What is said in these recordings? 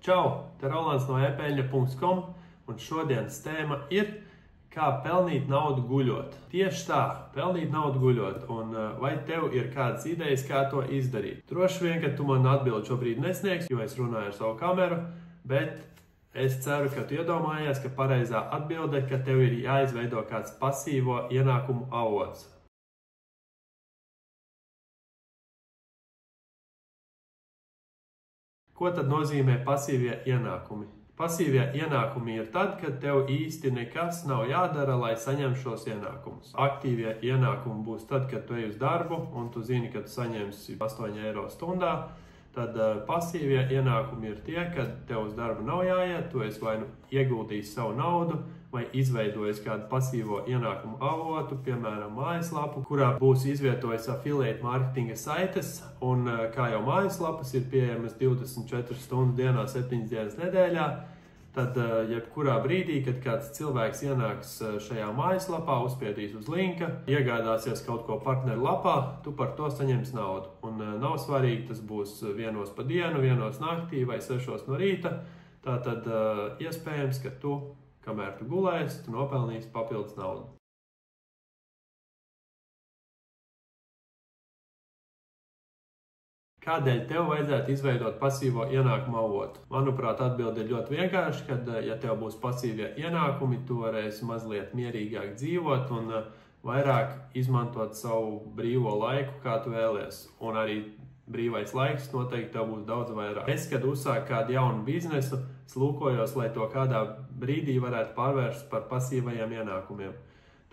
Čau! Te Rolands no epeļņa.com un šodienas tēma ir, kā pelnīt naudu guļot. Tieši tā, pelnīt naudu guļot. Un vai tev ir kādas idejas, kā to izdarīt? Droši vien, ka tu man atbildi šobrīd nesniegs, jo es runāju ar savu kameru, bet es ceru, ka tu iedomājies, ka pareizā atbilde, ka tev ir jāizveido kāds pasīvo ienākumu avots. Ko tad nozīmē pasīvie ienākumi? Pasīvie ienākumi ir tad, kad tev īsti nekas nav jādara, lai saņemtu šos ienākumus. Aktīvie ienākumi būs tad, kad tu ej uz darbu un tu zini, ka tu saņemsi 8 eiro stundā. Tad pasīvie ienākumi ir tie, kad tev uz darbu nav jāiet, tu esi vai nu ieguldījis savu naudu, vai izveidojis kādu pasīvo ienākumu avotu, piemēram, mājaslapu, kurā būs izvietojis affiliate marketinga saites, un kā jau mājaslapas ir pieejamas 24 stundu dienā, 7 dienas nedēļā, tad jebkurā brīdī, kad kāds cilvēks ienāks šajā mājaslapā, uzspiedīs uz linka, iegādāsies kaut ko partneru lapā, tu par to saņemsi naudu. Un nav svarīgi, tas būs 1 pa dienu, 1 naktī vai 6 no rīta, tātad iespējams, ka tu, kamēr tu gulēsi, tu nopelnīsi papildus naudu. Kādēļ tev vajadzētu izveidot pasīvo ienākumu avotu? Manuprāt, atbilde ir ļoti vienkārši, kad, ja tev būs pasīvie ienākumi, tu varēsi mazliet mierīgāk dzīvot un vairāk izmantot savu brīvo laiku, kā tu vēlies. Un arī brīvais laiks noteikti tev būs daudz vairāk. Es, kad uzsāku kādu jaunu biznesu, lūkojos, lai to kādā brīdī varētu pārvērst par pasīvajiem ienākumiem.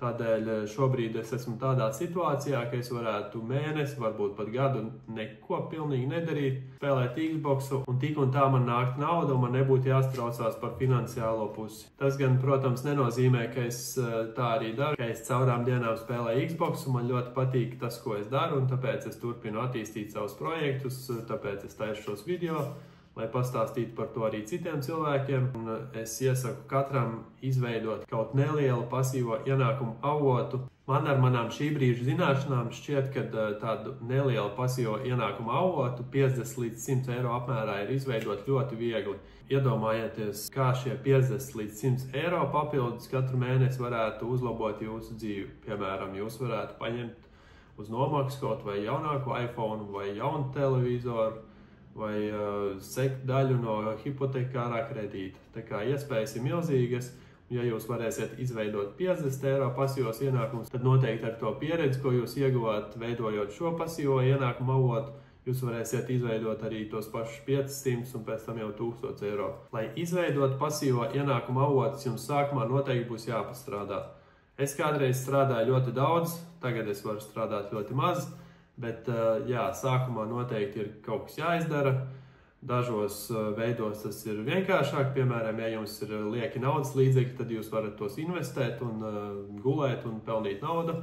Tādēļ šobrīd es esmu tādā situācijā, ka es varētu mēnesi, varbūt pat gadu neko pilnīgi nedarīt, spēlēt Xboxu, un tik un tā man nākt nauda, un man nebūtu jāstraucās par finansiālo pusi. Tas gan, protams, nenozīmē, ka es tā arī daru, ka es caurām dienām spēlēju Xboxu, man ļoti patīk tas, ko es daru, un tāpēc es turpinu attīstīt savus projektus, tāpēc es taisu šos video, lai pastāstītu par to arī citiem cilvēkiem. Un es iesaku katram izveidot kaut nelielu pasīvo ienākumu avotu. Man ar manām šī brīža zināšanām šķiet, ka tādu nelielu pasīvo ienākumu avotu 50 līdz 100 eiro apmērā ir izveidot ļoti viegli. Iedomājieties, kā šie 50 līdz 100 eiro papildus katru mēnesi varētu uzlabot jūsu dzīvi. Piemēram, jūs varētu paņemt uz nomaksu kaut vai jaunāku iPhone vai jaunu televizoru, vai sekt daļu no hipotekārā kredīta. Tā kā iespējas ir milzīgas, un ja jūs varēsiet izveidot 50 eiro pasīvos ienākumus, tad noteikti ar to pieredzi, ko jūs ieguvāt veidojot šo pasīvo ienākumu avotu, jūs varēsiet izveidot arī tos pašus 500 un pēc tam jau 1000 eiro. Lai izveidot pasīvo ienākumu avotus, jums sākumā noteikti būs jāpastrādā. Es kādreiz strādāju ļoti daudz, tagad es varu strādāt ļoti maz, bet, jā, sākumā noteikti ir kaut kas jāizdara. Dažos veidos tas ir vienkāršāk. Piemēram, ja jums ir lieki naudas līdzekļi, tad jūs varat tos investēt un gulēt un pelnīt naudu.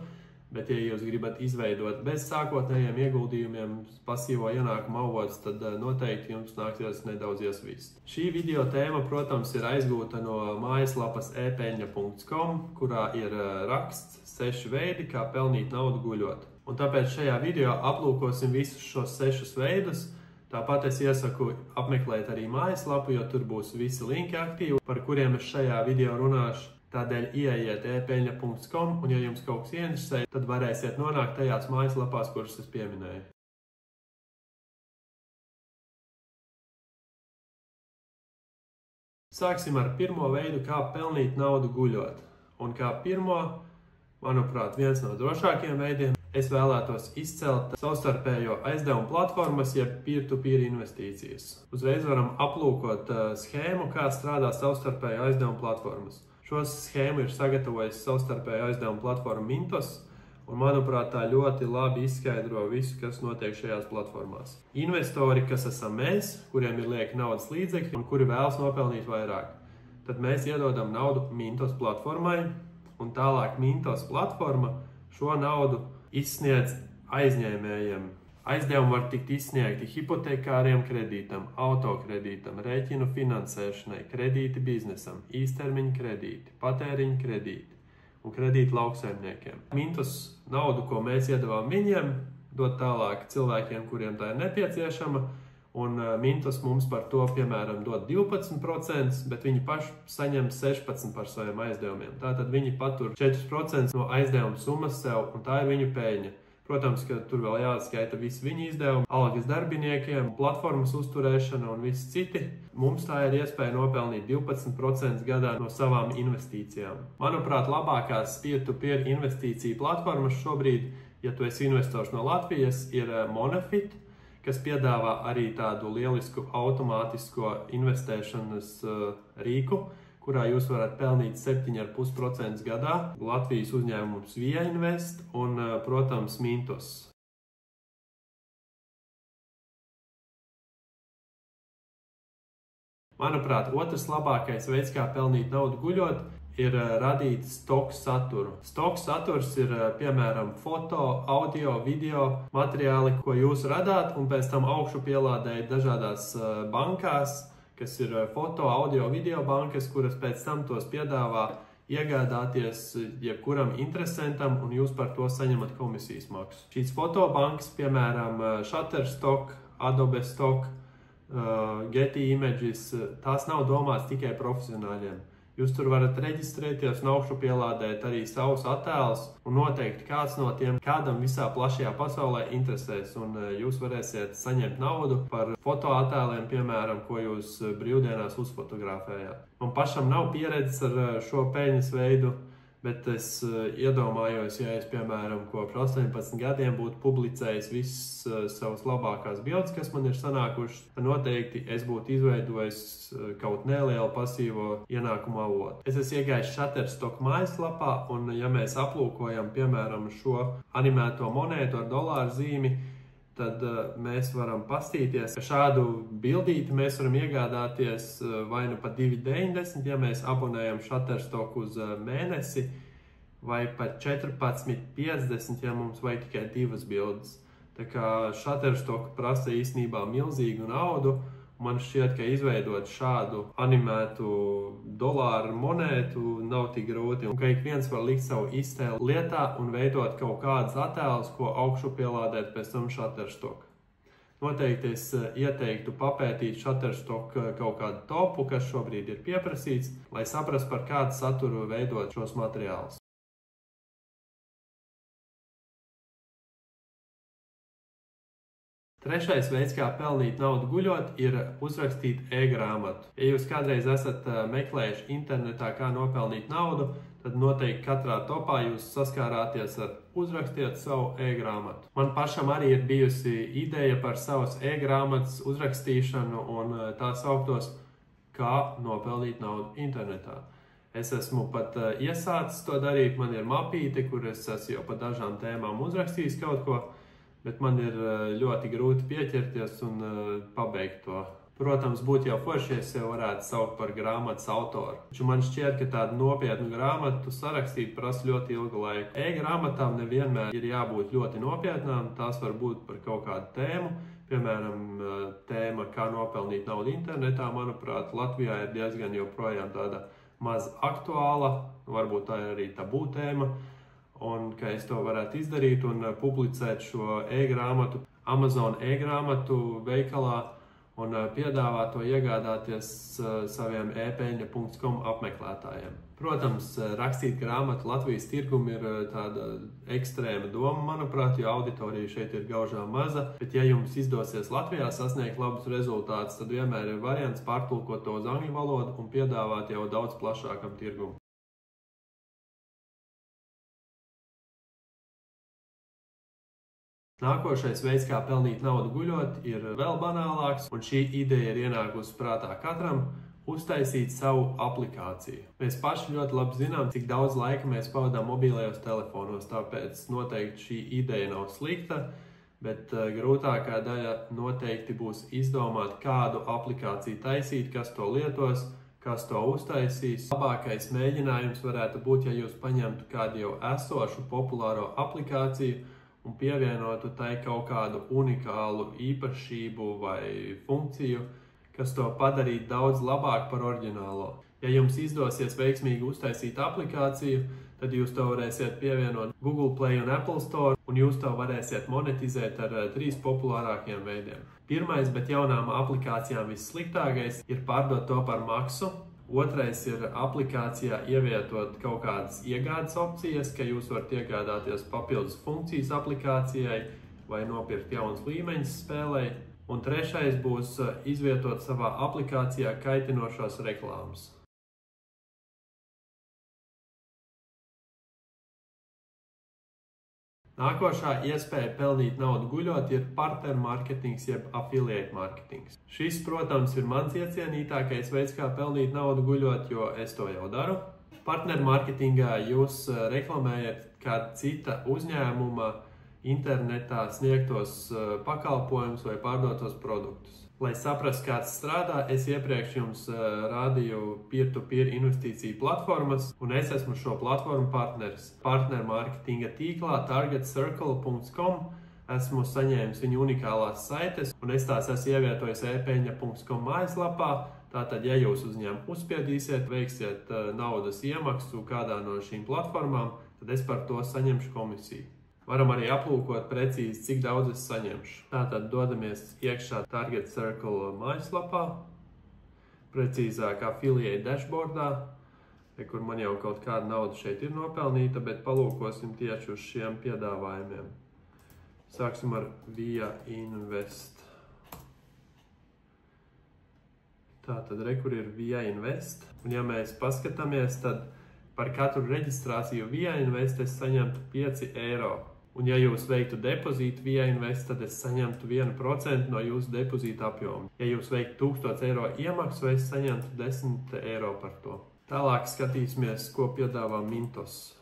Bet, ja jūs gribat izveidot bez sākotnējiem ieguldījumiem pasīvo ienākumu avotus, tad noteikti jums nāksies nedaudz iesvīst. Šī video tēma, protams, ir aizgūta no mājaslapas epeļņa.com, kurā ir raksts 6 veidi, kā pelnīt naudu guļot. Un tāpēc šajā video aplūkosim visus šos 6 veidus. Tāpat es iesaku apmeklēt arī mājaslapu, jo tur būs visi linki aktīvi, par kuriem es šajā video runāšu. Tādēļ ieejiet epeļņa.com, un ja jums kaut kas ieinteresē, tad varēsiet nonākt tajās mājaslapās, kuras es pieminēju. Sāksim ar pirmo veidu, kā pelnīt naudu guļot. Un kā pirmo, manuprāt, viens no drošākajiem veidiem, es vēlētos izcelt savstarpējo aizdevumu platformas, jeb peer-to-peer investīcijas. Uzreiz varam aplūkot schēmu, kā strādā savstarpējo aizdevumu platformas. Šo schēmu ir sagatavojis savstarpējo aizdevumu platforma Mintos, un, manuprāt, tā ļoti labi izskaidro visu, kas notiek šajās platformās. Investori, kas esam mēs, kuriem ir lieki naudas līdzekļi un kuri vēlas nopelnīt vairāk, tad mēs iedodam naudu Mintos platformai, un tālāk Mintos platforma šo naudu izsniedz aizņēmējiem. Aizdevumi var tikt izsniegti hipotekāriem kredītam, autokredītam, rēķinu finansēšanai, kredīti biznesam, īstermiņa kredīti, patēriņa kredīti un kredīti lauksaimniekiem. Mintos naudu, ko mēs iedavām viņiem, dot tālāk cilvēkiem, kuriem tā ir nepieciešama, Un Mintos mums par to, piemēram, dod 12%, bet viņi paši saņem 16% par saviem aizdevumiem. Tātad viņi patur 4% no aizdevuma summas sev, un tā ir viņu peļņa. Protams, ka tur vēl jāatskaita visi viņu izdevumi, algas darbiniekiem, platformas uzturēšana un visi citi. Mums tā ir iespēja nopelnīt 12% gadā no savām investīcijām. Manuprāt, labākās peer-to-peer investīciju platformas šobrīd, ja tu esi investors no Latvijas, ir Monefit, kas piedāvā arī tādu lielisku automātisko investēšanas rīku, kurā jūs varat pelnīt 7,5% gadā. Latvijas uzņēmums Via Invest un, protams, Mintos. Manuprāt, otrs labākais veids, kā pelnīt naudu guļot, ir radīt stoku saturu. Stoku saturs ir, piemēram, foto, audio, video materiāli, ko jūs radāt, un pēc tam augšu pielādējat dažādās bankās, kas ir foto, audio, video bankas, kuras pēc tam tos piedāvā iegādāties jebkuram interesantam, un jūs par to saņemat komisijas maksu. Šīs fotobankas, piemēram, Shutterstock, Adobe Stock, Getty Images, tās nav domāts tikai profesionāļiem. Jūs tur varat reģistrēties un augšu pielādēt arī savus attēlus un noteikti kāds no tiem kādam visā plašajā pasaulē interesēs. Un jūs varēsiet saņemt naudu par fotoattēliem, piemēram, ko jūs brīvdienās uzfotografējāt. Man pašam nav pieredzes ar šo peļņas veidu, bet es iedomājos, ja es, piemēram, kopš 18 gadiem būtu publicējis visas savas labākās bildes, kas man ir sanākušas, tad noteikti es būtu izveidojis kaut nelielu pasīvo ienākumu avotu. Es esmu iegājis Shutterstock mājaslapā, un ja mēs aplūkojam, piemēram, šo animēto monētu ar dolāru zīmi, tad mēs varam pastīties, ka šādu bildīti mēs varam iegādāties vai nu pat 2,90, ja mēs abonējam Shutterstock uz mēnesi, vai pat 14,50, ja mums vajag tikai 2 bildes. Tā kā Shutterstock prasa īstenībā milzīgu naudu. Man šķiet, ka izveidot šādu animētu dolāru monētu nav tik grūti, un ka ik viens var likt savu iztēli lietā un veidot kaut kādas attēlus, ko augšu pielādēt pēc tam Shutterstock. Noteikti es ieteiktu papētīt Shutterstock kaut kādu topu, kas šobrīd ir pieprasīts, lai saprastu, par kādu saturu veidot šos materiālus. Trešais veids, kā pelnīt naudu guļot, ir uzrakstīt e-grāmatu. Ja jūs kādreiz esat meklējuši internetā, kā nopelnīt naudu, tad noteikti katrā topā jūs saskārāties ar uzrakstiet savu e-grāmatu. Man pašam arī ir bijusi ideja par savas e-grāmatas uzrakstīšanu un tā sauktos, kā nopelnīt naudu internetā. Es esmu pat iesācis to darīt, man ir mapīte, kur es esmu jau par dažām tēmām uzrakstījis kaut ko, bet man ir ļoti grūti pieķerties un pabeigt to. Protams, būtu jau forši, ja es jau varētu saukt par grāmatas autoru. Taču man šķiet, ka tādu nopietnu grāmatu sarakstīt prasa ļoti ilgu laiku. E-grāmatām nevienmēr ir jābūt ļoti nopietnām, tās var būt par kaut kādu tēmu. Piemēram, tēma, kā nopelnīt naudu internetā, manuprāt, Latvijā ir diezgan joprojām tāda maz aktuāla, varbūt tā ir arī tabū tēma. Un ka es to varētu izdarīt un publicēt šo e-grāmatu Amazon e-grāmatu veikalā un piedāvāt to iegādāties saviem e-peļņa.com apmeklētājiem. Protams, rakstīt grāmatu Latvijas tirgum ir tāda ekstrēma doma, manuprāt, jo auditorija šeit ir gaužām maza, bet ja jums izdosies Latvijā sasniegt labus rezultātus, tad vienmēr ir variants pārtulkot to uz angļu valodu un piedāvāt jau daudz plašākam tirgum. Nākošais veids, kā pelnīt naudu guļot, ir vēl banālāks, un šī ideja ir ienākusi prātā katram – uztaisīt savu aplikāciju. Mēs paši ļoti labi zinām, cik daudz laika mēs pavadām mobilajos telefonos, tāpēc noteikti šī ideja nav slikta, bet grūtākā daļa noteikti būs izdomāt, kādu aplikāciju taisīt, kas to lietos, kas to uztaisīs. Labākais mēģinājums varētu būt, ja jūs paņemtu kādu jau esošu populāro aplikāciju un pievienotu tai kaut kādu unikālu īpašību vai funkciju, kas to padarītu daudz labāk par oriģinālo. Ja jums izdosies veiksmīgi uztaisīt aplikāciju, tad jūs to varēsiet pievienot Google Play un Apple Store, un jūs to varēsiet monetizēt ar 3 populārākiem veidiem. Pirmais, bet jaunām aplikācijām vissliktākais ir pārdot to par maksu. Otrais ir aplikācijā ievietot kaut kādas iegādes opcijas, ka jūs varat iegādāties papildus funkcijas aplikācijai vai nopirkt jaunas līmeņus spēlei. Un trešais būs izvietot savā aplikācijā kaitinošās reklāmas. Nākošā iespēja pelnīt naudu guļot ir partnermarketings jeb affiliate marketings. Šis, protams, ir mans iecienītākais veids, kā pelnīt naudu guļot, jo es to jau daru. Partnermarketingā jūs reklamējat kāda cita uzņēmuma internetā sniegtos pakalpojumus vai pārdotos produktus. Lai saprastu, kā tas strādā, es iepriekš jums rādīju peer-to-peer investīciju platformas, un es esmu šo platformu partneris. Partnermarketinga tīklā targetcircle.com esmu saņēmis viņu unikālās saites, un es tās esmu ievietojis e-peļņa.com mājaslapā. Tātad, ja jūs uzņēmumu uzspiedīsiet, veiksiet naudas iemaksu kādā no šīm platformām, tad es par to saņemšu komisiju. Varam arī aplūkot precīzi, cik daudz es saņemšu. Tātad dodamies iekšā Target Circle mājaslapā, precīzāk affiliate dashboardā, kur man jau kaut kāda nauda šeit ir nopelnīta, bet palūkosim tieši uz šiem piedāvājumiem. Sāksim ar Via Invest. Tātad, kur ir Via Invest. Un ja mēs paskatāmies, tad par katru reģistrāciju Via Invest es saņemtu 5 eiro. Un ja jūs veiktu depozītu Via Invest, tad es saņemtu 1% no jūsu depozīta apjoma. Ja jūs veiktu 1000 eiro iemaksu, es saņemtu 10 eiro par to. Tālāk skatīsimies, ko piedāvā Mintos.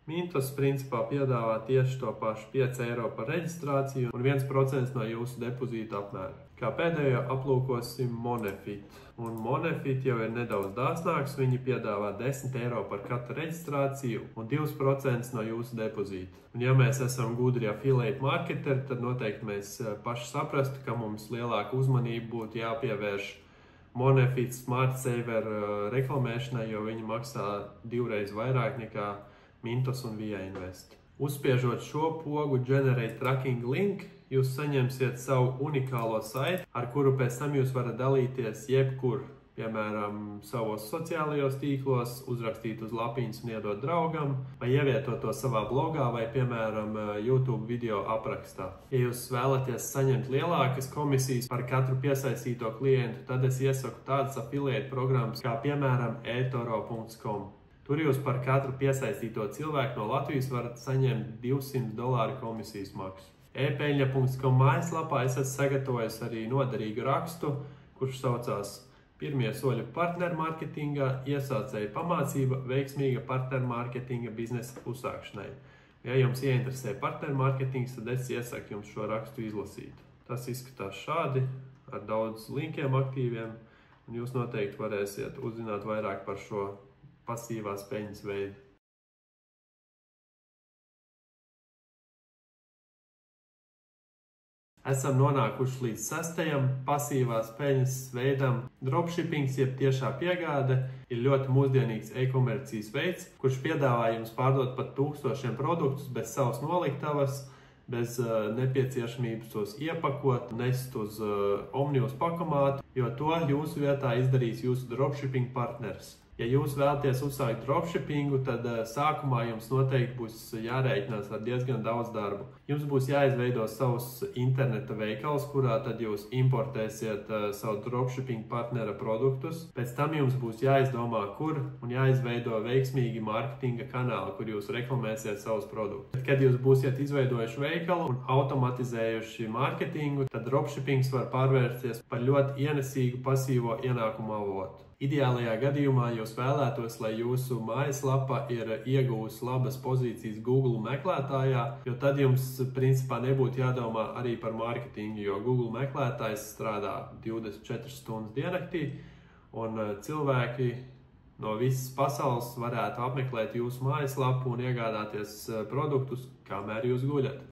Mintos principā piedāvā tieši to pašu 5 eiro par reģistrāciju un 1% no jūsu depozīta apmēra. Kā pēdējo aplūkosim Monefit. Un Monefit jau ir nedaudz dāsnāks, viņi piedāvā 10 eiro par katru reģistrāciju un 2% no jūsu depozīta. Un ja mēs esam gudri affiliate marketeri, tad noteikti mēs paši saprastu, ka mums lielāka uzmanība būtu jāpievērš Monefit Smart Saver reklamēšanai, jo viņi maksā 2 reizes vairāk nekā Mintos un Via Invest. Uzspiežot šo pogu Generate Tracking Link, jūs saņemsiet savu unikālo saiti, ar kuru pēc tam jūs varat dalīties jebkur. Piemēram, savos sociālajos tīklos, uzrakstīt uz lapiņas un iedot draugam, vai ievietot to savā blogā, vai, piemēram, YouTube video aprakstā. Ja jūs vēlaties saņemt lielākas komisijas par katru piesaistīto klientu, tad es iesaku tādas affiliate programmas kā, piemēram, eToro.com. Tur jūs par katru piesaistīto cilvēku no Latvijas varat saņemt $200 komisijas maksu. e-peļņa.com mājaslapā es esmu sagatavojis arī noderīgu rakstu, kurš saucās Pirmie soļi partnermarketingā, iesācēja pamācība veiksmīga partnermarketinga biznesa uzsākšanai. Ja jums ieinteresē partnermarketings, tad es iesaku jums šo rakstu izlasīt. Tas izskatās šādi, ar daudz linkiem aktīviem, un jūs noteikti varēsiet uzzināt vairāk par šo pasīvās peļņas veidu. Esam nonākuši līdz 6. pasīvās peļņas veidam. Dropshippings, jeb tiešā piegāde, ir ļoti mūsdienīgs e-komercijas veids, kurš piedāvā jums pārdot pat 1000 produktus bez savas noliktavas, bez nepieciešamības tos iepakot, nest uz Omnijus pakomātu, jo to jūsu vietā izdarīs jūsu dropshipping partneris. Ja jūs vēlaties uzsākt dropshippingu, tad sākumā jums noteikti būs jārēķinās ar diezgan daudz darbu. Jums būs jāizveido savs interneta veikals, kurā tad jūs importēsiet savu dropshipping partnera produktus. Pēc tam jums būs jāizdomā, kur un jāizveido veiksmīgi mārketinga kanāli, kur jūs reklamēsiet savus produktus. Kad jūs būsiet izveidojuši veikalu un automatizējuši mārketingu, tad dropshippings var pārvērsties par ļoti ienesīgu pasīvo ienākumu avotu. Ideālajā gadījumā jūs vēlētos, lai jūsu mājaslapa ir ieguvusi labas pozīcijas Google meklētājā, jo tad jums principā nebūtu jādomā arī par mārketingu, jo Google meklētājs strādā 24 stundas diennaktī, un cilvēki no visas pasaules varētu apmeklēt jūsu mājaslapu un iegādāties produktus, kamēr jūs guļat.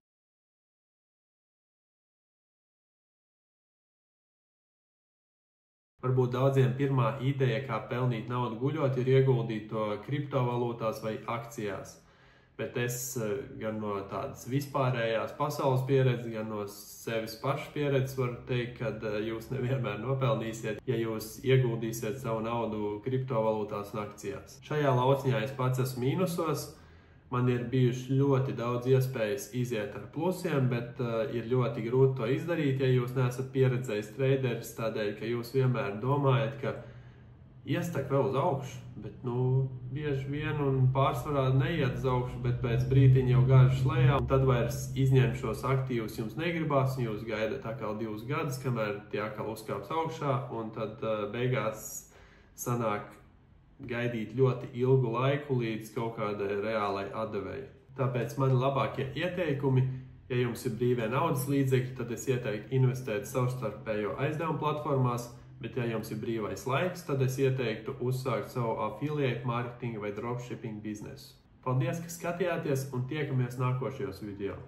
Varbūt daudziem pirmā ideja, kā pelnīt naudu guļot, ir ieguldīt to kriptovalūtās vai akcijās. bet es gan no tādas vispārējās pasaules pieredzes, gan no sevis paša pieredzes varu teikt, ka jūs nevienmēr nopelnīsiet, ja jūs ieguldīsiet savu naudu kriptovalūtās un akcijās. Šajā lauciņā es pats esmu mīnusos. Man ir bijuši ļoti daudz iespējas iziet ar plusiem, bet ir ļoti grūti to izdarīt, ja jūs neesat pieredzējis traderis, tādēļ, ka jūs vienmēr domājat, ka ies tak vēl uz augšu, bet bieži vien un pārsvarā neiet uz augšu, bet pēc brītiņa jau gāžas lejā, un tad vairs izņemt šos aktīvus jums negribās, un jūs gaidat atkal 2 gadus, kamēr tie atkal uzkāps augšā, un tad beigās sanāk gaidīt ļoti ilgu laiku līdz kaut kādai reālai atdevēji. Tāpēc mani labākie ieteikumi, ja jums ir brīvie naudas līdzekļi, tad es ieteiktu investēt savstarpējo aizdevumu platformās, bet ja jums ir brīvais laiks, tad es ieteiktu uzsākt savu affiliate marketinga vai dropshipping biznesu. Paldies, ka skatījāties un tiekamies nākošajos video.